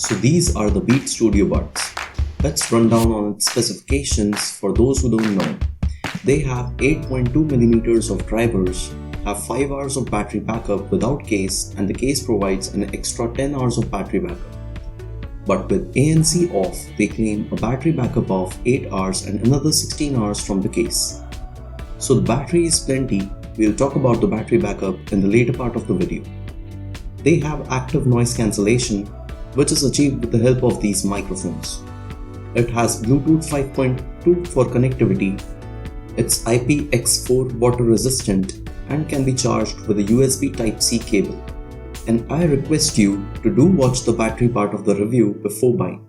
So these are the Beat Studio buds. Let's run down on its specifications for those who don't know. They have 8.2mm of drivers, have 5 hours of battery backup without case, and the case provides an extra 10 hours of battery backup. But with ANC off, they claim a battery backup of 8 hours and another 16 hours from the case. So the battery is plenty. We'll talk about the battery backup in the later part of the video. They have active noise cancellation, which is achieved with the help of these microphones. It has Bluetooth 5.2 for connectivity. It's IPX4 water resistant and can be charged with a USB Type-C cable. And I request you to do watch the battery part of the review before buying.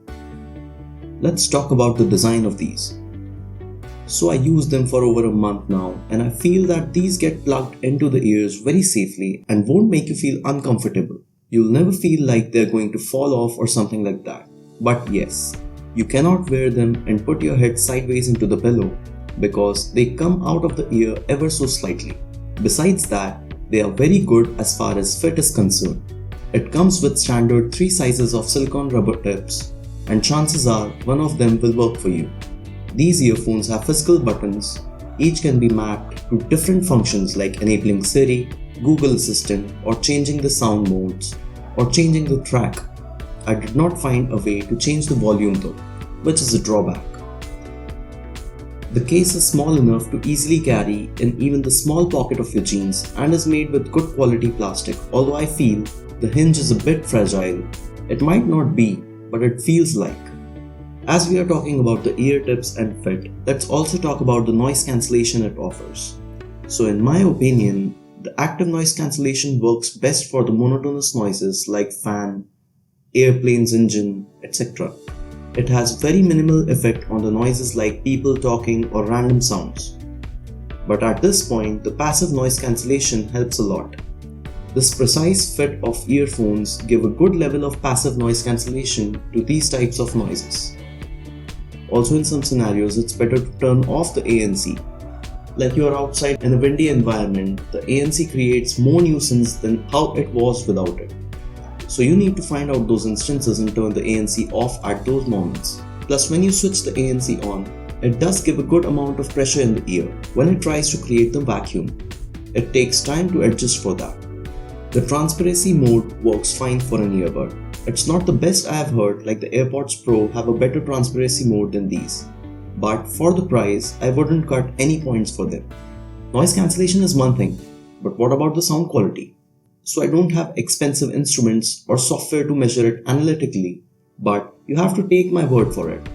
Let's talk about the design of these. So I use them for over a month now, and I feel that these get plugged into the ears very safely and won't make you feel uncomfortable. You'll never feel like they're going to fall off or something like that. But yes, you cannot wear them and put your head sideways into the pillow because they come out of the ear ever so slightly. Besides that, they are very good as far as fit is concerned. It comes with standard 3 sizes of silicone rubber tips, and chances are one of them will work for you. These earphones have physical buttons. Each can be mapped to different functions like enabling Siri, Google Assistant, or changing the sound modes, or changing the track. I did not find a way to change the volume though, which is a drawback. The case is small enough to easily carry in even the small pocket of your jeans and is made with good quality plastic, although I feel the hinge is a bit fragile. It might not be, but it feels like. As we are talking about the ear tips and fit, let's also talk about the noise cancellation it offers. So in my opinion, the active noise cancellation works best for the monotonous noises like fan, airplane's engine, etc. It has very minimal effect on the noises like people talking or random sounds. But at this point, the passive noise cancellation helps a lot. This precise fit of earphones give a good level of passive noise cancellation to these types of noises. Also in some scenarios, it's better to turn off the ANC. Like you are outside in a windy environment, the ANC creates more nuisance than how it was without it. So you need to find out those instances and turn the ANC off at those moments. Plus when you switch the ANC on, it does give a good amount of pressure in the ear when it tries to create the vacuum. It takes time to adjust for that. The transparency mode works fine for an earbud. It's not the best I have heard, like the AirPods Pro have a better transparency mode than these. But for the price, I wouldn't cut any points for them. Noise cancellation is one thing, but what about the sound quality? So I don't have expensive instruments or software to measure it analytically, but you have to take my word for it.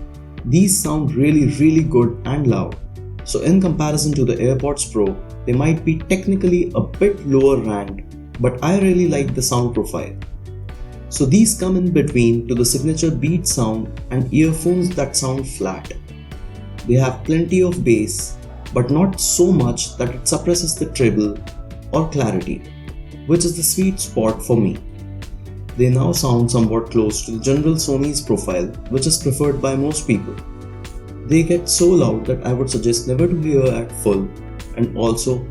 These sound really good and loud. So in comparison to the AirPods Pro, they might be technically a bit lower ranked, but I really like the sound profile. So these come in between to the signature Beat sound and earphones that sound flat. They have plenty of bass, but not so much that it suppresses the treble or clarity, which is the sweet spot for me. They now sound somewhat close to the general Sony's profile, which is preferred by most people. They get so loud that I would suggest never to hear at full, and also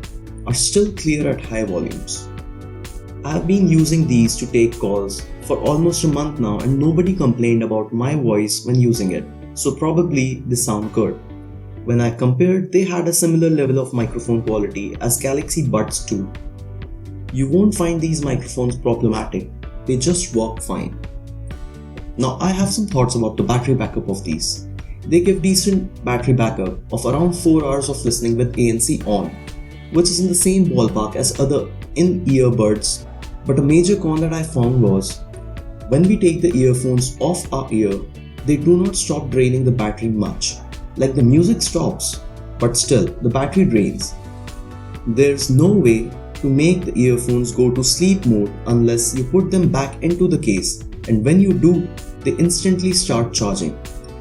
are still clear at high volumes. I have been using these to take calls for almost a month now and nobody complained about my voice when using it, so probably they sound good. When I compared, they had a similar level of microphone quality as Galaxy Buds 2. You won't find these microphones problematic, they just work fine. Now I have some thoughts about the battery backup of these. They give decent battery backup of around 4 hours of listening with ANC on, which is in the same ballpark as other in-ear buds. But a major con that I found was, when we take the earphones off our ear, they do not stop draining the battery much. Like the music stops, but still the battery drains. There's no way to make the earphones go to sleep mode unless you put them back into the case, and when you do, they instantly start charging.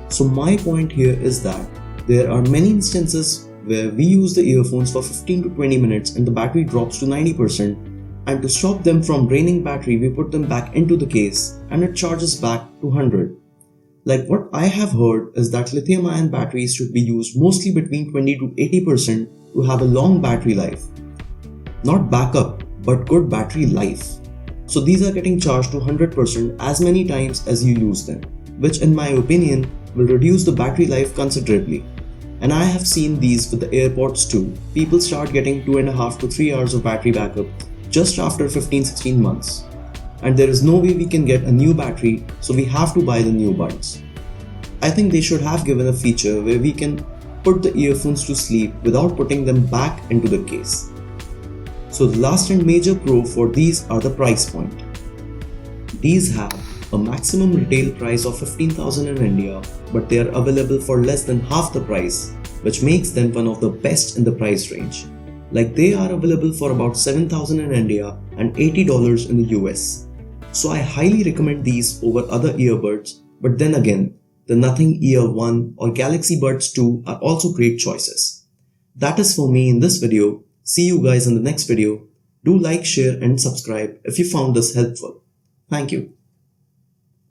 So my point here is that there are many instances where we use the earphones for 15 to 20 minutes and the battery drops to 90%. And to stop them from draining battery, we put them back into the case and it charges back to 100. Like what I have heard is that lithium-ion batteries should be used mostly between 20 to 80% to have a long battery life. Not backup, but good battery life. So these are getting charged to 100% as many times as you use them, which in my opinion will reduce the battery life considerably. And I have seen these with the AirPods too. People start getting 2.5 to 3 hours of battery backup just after 15-16 months. And there is no way we can get a new battery, so we have to buy the new buds. I think they should have given a feature where we can put the earphones to sleep without putting them back into the case. So the last and major pro for these are the price point. These have a maximum retail price of 15,000 in India, but they are available for less than half the price, which makes them one of the best in the price range. Like they are available for about 7,000 in India and $80 in the US. So I highly recommend these over other earbuds, but then again, the Nothing Ear 1 or Galaxy Buds 2 are also great choices. That is for me in this video. See you guys in the next video. Do like, share and subscribe if you found this helpful. Thank you.